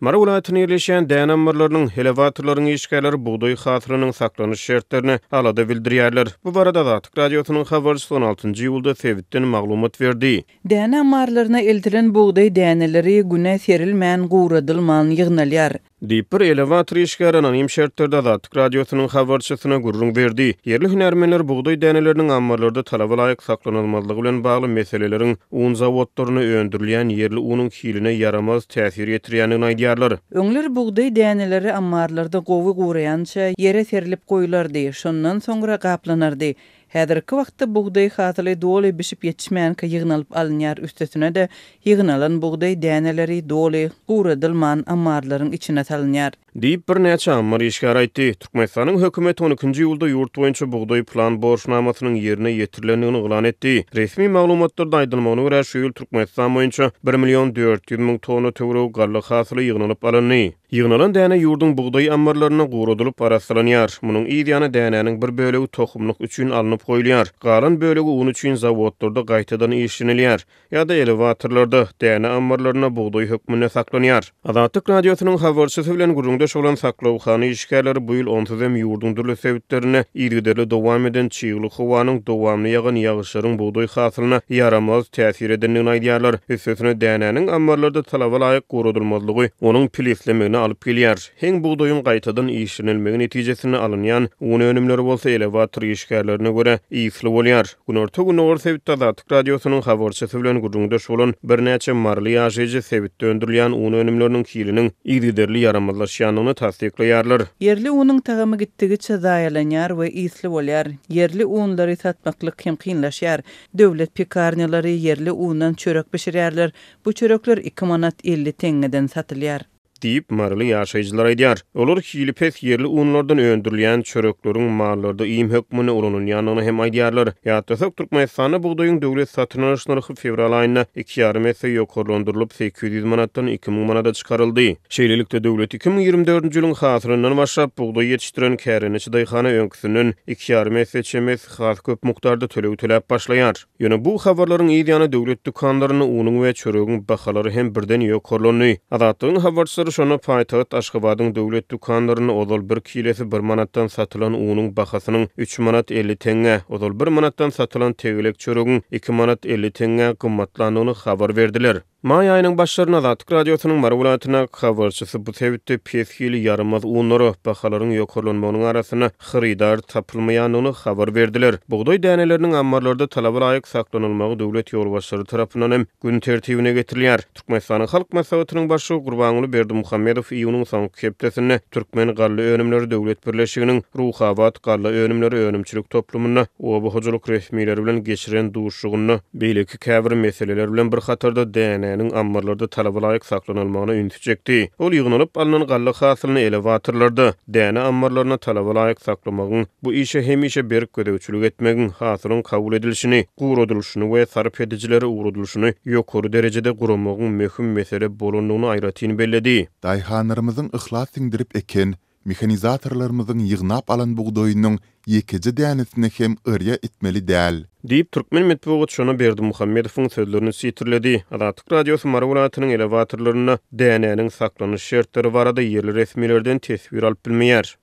Mara vilayatyny ýerleşen däne ambarlarynyň elevatorlaryň işgärleri buğday hatyrynyň saklanyş şertlerini alada bildirýärler. Bu barada Azatlyk radiosynyň habarçysy 16-njy ýylda Sewitden maglumat berdi. Däne ambarlaryna eltiren buğday däneleri güne serilmän guradylman ýygnalýar. Diýip elevator işgäri anonim şertlerde Azatlyk radiosynyň habarçysyna gurrun berdi. Yerli hünärmenler buğday däneleriniň ambarlarda talaba laýyk saklanylmalygy bilen bagly meseleleriň un zawodlaryny öndürilýän yerli unyň kiline yaramaz täsir ýetirýänini aýdýarlar. Öňler buğday däneleri ambarlarda gowy guraýança ýere serilip goýulardy. Şondan soňra gaplanardy. Häzirki wagtda buğday hatyly doly bişip ýetişmän ki ýygnalyp alınýar, üstesine de ýygnalan buğday däneleri doly guradylman ambarlaryň içine salynýar. Diýip bir näçe ammar işgär aýtdy. Türkmenistanyň hökümeti 12-nji ýylda ýurt boýunça buğday plan borçnamasynyň ýerine ýetirilendigini glan etdi. Resmi maglumatlarda aýdylmagyna görä şu ýyl Türkmenistan boýunça 1.400.000 tonna töwerek garlyk hasyly ýygnalyp alyndy. Ýygnalan däne ýurdun buğday ambarlaryna guradylyp araslanýar. Munyň ýa-da däneniň bir bölegi tohumlyk üçin alınıp goýulýar. Galan bölegi un üçin zawodlarda gaýtadan işlenilýär ýa-da elevatorlarda däne ambarlaryna buğday hökmünde saklanýar. Azatlyk radiosynyň habarçysy bilen gurrundaş bolan saklawkhana işgärleri bu ýyl onsuzem ýurdun dürli sebitlerine ýergideli dowam eden çyýgly howanyň dowamly ýagan ýagyşlaryň buğday hasylyna yaramaz täsir edenini aýdýarlar. Üstesine däneniň ambarlarda talaba laýyk guradylmalygy onuň pileslemegine alyp gelýär. Heň buğdaýyň gaýtadan işlenilmegi netijesinde alynýan un önümleri bolsa elevator işgärlerine göre ýyfly bolýar. Günorta gün Sebitde Azatlyk radiosynyň habarçysy bilen gurrundaş bolan bir näçe marly ýaşaýjy Sebitde öndürilýän un önümleriniň kiliniň ýerli yaramazlaşýanyny tasdikleýärler. Yerli unyň tagamy gitdigiçe zaýalanýar we ýyfly bolýar. Yerli unlary satmaklyk hem kynlaşýar. Döwlet pekarnalary yerli undan çörek pişirýärler. Bu çörekler 2 manat 50 teňeden satylýar. Diýip marly ýaşaýjylar aýdýar. Olar hilipes yerli unlardan öndürilýän çörekleriň mallarda iýim hökmüne ulanýanyny hem aýdýarlar. Ýa-da Türkmenistanda buğdaýyň döwlet satyn alyş narhy fevral aýyna 2,5 esse ýokarlandyrylyp 800 manatdan 2000 manata çykaryldy. Şeýlelikde döwlet 2024-nji ýylyň hasyryndan başlap buğdaý ýetişdiren kärençi daýhana öňküsünden 2,5 esse çemes has köp mukdarda tölew töläp başlaýar. Ýöne bu habarlaryň ýa-da döwlet dukanlaryny unyň we çöregiň bahalary hem birden ýokarlandy. Azatlygyň habarçylary şonu paýtagat Aşgabatyň döwlet dukanlaryny odal 1 kilesi 1 manatdan satylan unyň bahasynyň 3 manat 50 teňe, odal 1 manatdan satylan tegelek çöregiň 2 manat 50 teňe gymmatlandygyny habar berdiler. May aýynyň başlaryna Azatlyk radiosynyň Mara vilayatyna habarçysy bu sebitde pesgili yaramaz unlary bahalaryň ýokarlanmagynyň arasyna xyridar tapylmaýanyny habar berdiler. Buğday däneleriniň ambarlarda talaba laýyk saklanylmagy döwlet ýolbaşçylary tarapyndan hem gün tertibine getirilýär. Türkmenistanyň halk maslahatynyň başçy Gurbanuly Berdimuhammedow iýunyň soňky hepdesinde Türkmen garly önümleri döwlet birleşiginiň Ruhabat garly önümleri önümçilik toplumyna oba hojaluk resmiýetleri bilen geçiren duşugyny beýleki käbir meseleler bilen bir hatarda däne ambarlarda talaba laýyk saklanylmagyna üntüjekdi. Ol ýygnalyp alynan garlyk hasylyny elevatorlarda däne ambarlaryna talaba laýyk saklamagyň bu işe hemişe berip gödäwçilik etmegiň hasylyň kabul edilişini, guradylşyny we sarp edijileri uğradylşyny ýokary derejede guramagyň möhüm mesele bolandygyny aýratyn belledi. Daýhanlarymyzyň ihlas siňdirip eken mehanizatorlarymyzyň ýygnap alan buğdaýynyň ýekiji dänesini hem ırya etmeli däl. Diýip Türkmen medeniýet şonu Berdimuhammedowyň sözlerini sitirledi. Azatlyk radiosy Mara vilayatynyň elevatorlaryna däneniň saklanyş şertleri barada ýerli resmilerden tesbir alyp bilmeýär.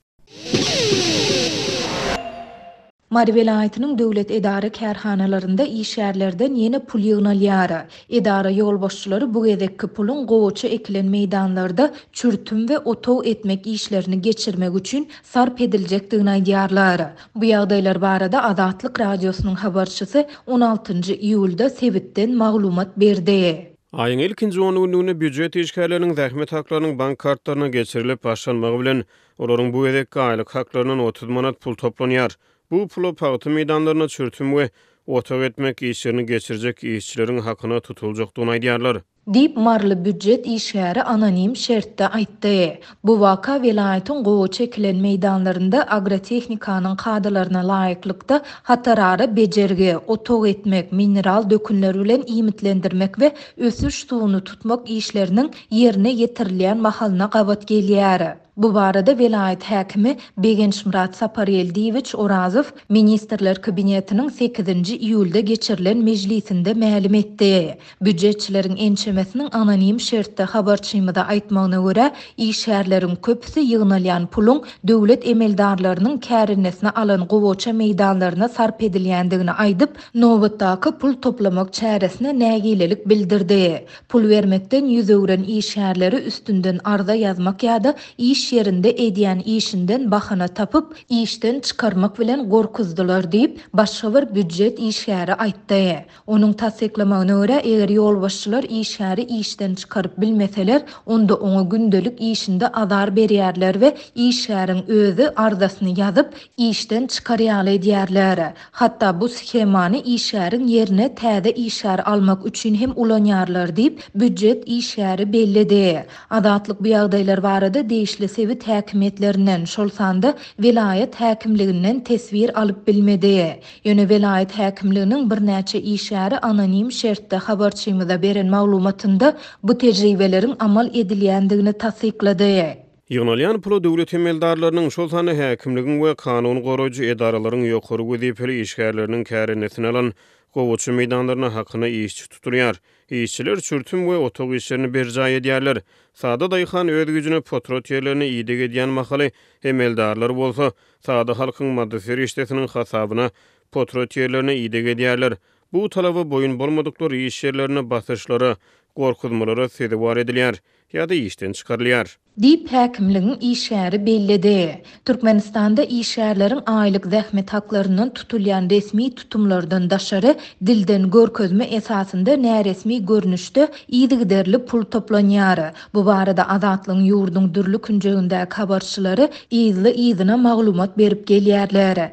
Mara vilayatynyň döwlet edara kärhanalarynda işgärlerden ýene pul ýygnalýar. Edara ýolbaşçylary bu gezekki pulun gowaça ekilen meýdanlarda çürtüm we otow etmek işlerini geçirmek üçin sarp ediljekdigini aýdýarlar. Bu ýagdaýlar barada Azatlyk radiosynyň habarçysy 16-njy iýulda Sebitden maglumat berdi. Aýyň ilkinji onlugyny büdjet işgärleriniň zähmet haklarynyň bank kartlaryna geçirilip başlanmagy bilen olaryň bu gezekki aýlyk haklarynyň 30 manat pul toplanýar. Bu pulu paýty meýdanlaryna çürtüm we otow etmek işlerini geçirjek işçileriň hakyna tutuljakdygyny aýdýarlar. Dip marly büdjet işgäri anonim şertde aýtdy. Bu waka vilayatyň gowy çekilen meýdanlarynda agrotehnikanyň kadalaryna laýyklykda hatarary bejergi, otow etmek, mineral dökünleri bilen iýmitlendirmek we ösüş suwuny tutmak işleriniň ýerine ýetirilýän mahalyna gabat gelýär. Bu barada velayet häkimi Begenşmurat Sapareldiýewich Orazow Ministrler Kabinetiniň 8-nji iýulda geçirilen mejlisinde ma'lum etdi. Büdjetçileriň ençemesiniň anonim şertde habarçymyda aýtmagyna görä, işgärleriň köpüsi ýygnalýan puluň döwlet emeldarlarynyň kärinesine alan gowaça meýdanlaryna sarp edilýändigini aýdyp, nowatdaky pul toplamak çäresine nägilelik bildirdi. Pul vermekden ýüzegren işgärleri üstünden arda yazmak ýa-da iş yerinde edýän işinden bahana tapıp işten çıkarmak bilen gorkuzdular diýip başga bir büdjet işgäri aýtdy. Onuň tasdiklamagyna görä, eger ýolbaşçylar işgäri işten çıkaryp bilmeseler, onda oňa gündelik işinde azar berýärler we işgäriň özü ardasyny ýazyp işten çıkarýaly edýärler. Hatda bu schemany işgäriň ýerine täze işgär almak üçin hem ulanýarlar diýip büdjet işgäri bellidi. Adatlyk bu ýagdaýlar barada değişli sevit häkimetlerinden şolsanda velayet häkimliginden tesvir alıp bilmedi. Ýöne velayet häkimliginiň bir näçe işgäri anonim şertde habarçymyza beren maglumatynda bu tejribeleriň amal edilýändigini tasdiklady. Ýygnalýan pulu döwlet emeldarlarynyň şol sany häkimligiň we kanun goraýjy edaralaryň ýokary wezipeli işgärleriniň kärenesine alan gowaça meýdanlaryna hakyna işçi tutulýar. İşçiler çürtüm we otok işlerini berjaý edýärler. Sada daýhan öz güjüne potrot ýerlerini ýydyk edýän mahaly emeldarlar bolsa, sada halkyň maddeser işletiniň hasabyna potrot ýerlerini ýydyk edýärler. Bu talaba boyun bolmadykları iş yerlerine basyşlara, gorkuzmalara sebep edilýär ýa-da işten çykarylýar. Diýip häkimligiň işgäri bellidi. Türkmenistanda işgärleriň aýlyk zähmet haklarynyň tutulýan resmi tutumlardan daşary dilden görkezme esasynda näresmi görnüşde ýydygyderli pul toplanýar. Bu barada Azatlygyň ýurduň dürli künjegindäki habarçylary ýyzyna maglumat berip gelýärler.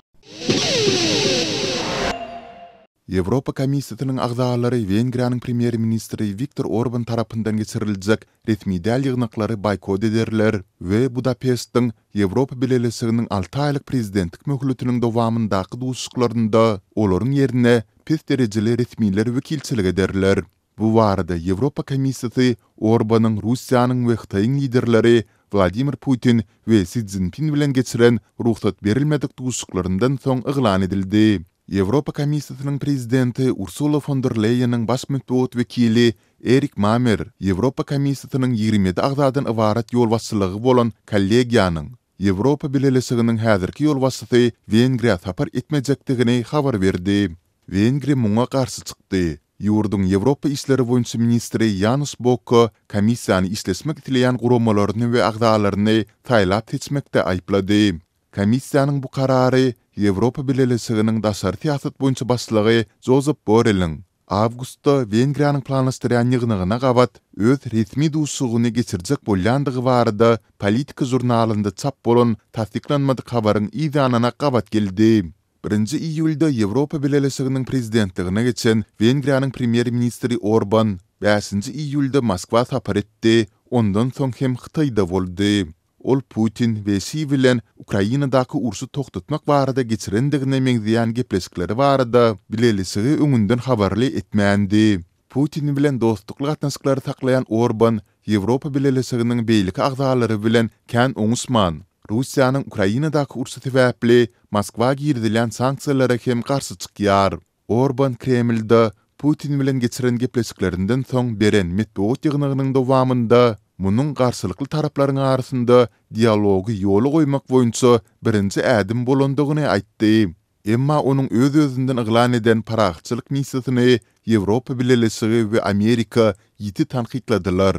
Ýewropa Komissiýasynyň agzalary Wengriýanyň premier ministri Viktor Orban tarapyndan geçiriljek resmi däl ýygnaklary boykot ederler we Budapest'in Ýewropa Birleşiginiň 6 aýlyk prezidentlik möhletiniň dowamyndaky duşuklarynda olaryň ýerine pes derejeli resmiler wekilçilik ederler. Bu barada Ýewropa Komissiýasy Orbanyň Russiýanyň we Xitaýyň liderleri Vladimir Putin we Xi Jinping bilen geçiren ruhsat berilmedik duşuklaryndan soň yglan edildi. Ýewropa Komissiýasynyň prezidenti Ursula von der Leyen'in baş matbuat wekili Erik Mamer, Ýewropa Komissiýasynyň 27 agzadan ibarat ýolbaşçylygy bolan kollegiýanyň Ýewropa Birleşiginiň häzirki ýolbaşçysy Wengriýa sapar etmejekdigini habar berdi. Wengriýa muňa garşy çykdy. Ýurduň Ýewropa işleri boýunça ministri Janus Boko komissiýany işleşmek dileýän guramalarını we agzalaryny taýlap seçmekde aýplady. Komissiýanyň bu karary Ýewropa Birleşiginiň daşary siýasat boýunça başlygy Josep Borrell'in awgustda Wengriýanyň planlaşdyrýan ýygnagyna gabat öz resmi duşugyny geçirjek bolýandygy barada Politika jurnalynda çap bolan tasdiklanmadyk habaryň ýygynyna gabat geldi. 1-nji iýulda Ýewropa Birleşiginiň prezidentligine geçen Wengriýanyň premier ministri Orban 5-nji iýulda Moskwa sapar etdi, ondan soň hem Xitaýda boldy. Ol Putin we Xi bilen Ukrainadaky ursy toktatmak barada geçirendigine meňzeýän gepleşikleri barada bilelisigi öňünden habarly etmändi. Putin bilen dostluk gatnaşyklary saklayan Orban, Ýewropa Birleşiginiň beýleki agzalary bilen kän oňusman. Russiýanyň Ukrainadaky ursy sebäpli Moskwa girdilen sanksiýalara hem garşy çykýar. Orban Kremlda Putin bilen geçiren gepleşiklerinden soň beren matbuat ýygnagynyň dowamynda munun garşylykly taraplaryň arasynda dialogy ýoly goýmak boýunça birinji ädim bolandygyny aýtdy. Emma onuň öz-özünden yglan eden paraxçylyk missiýasyny Ýewropa Birleşigi we Amerika ýiti tanqidladylar.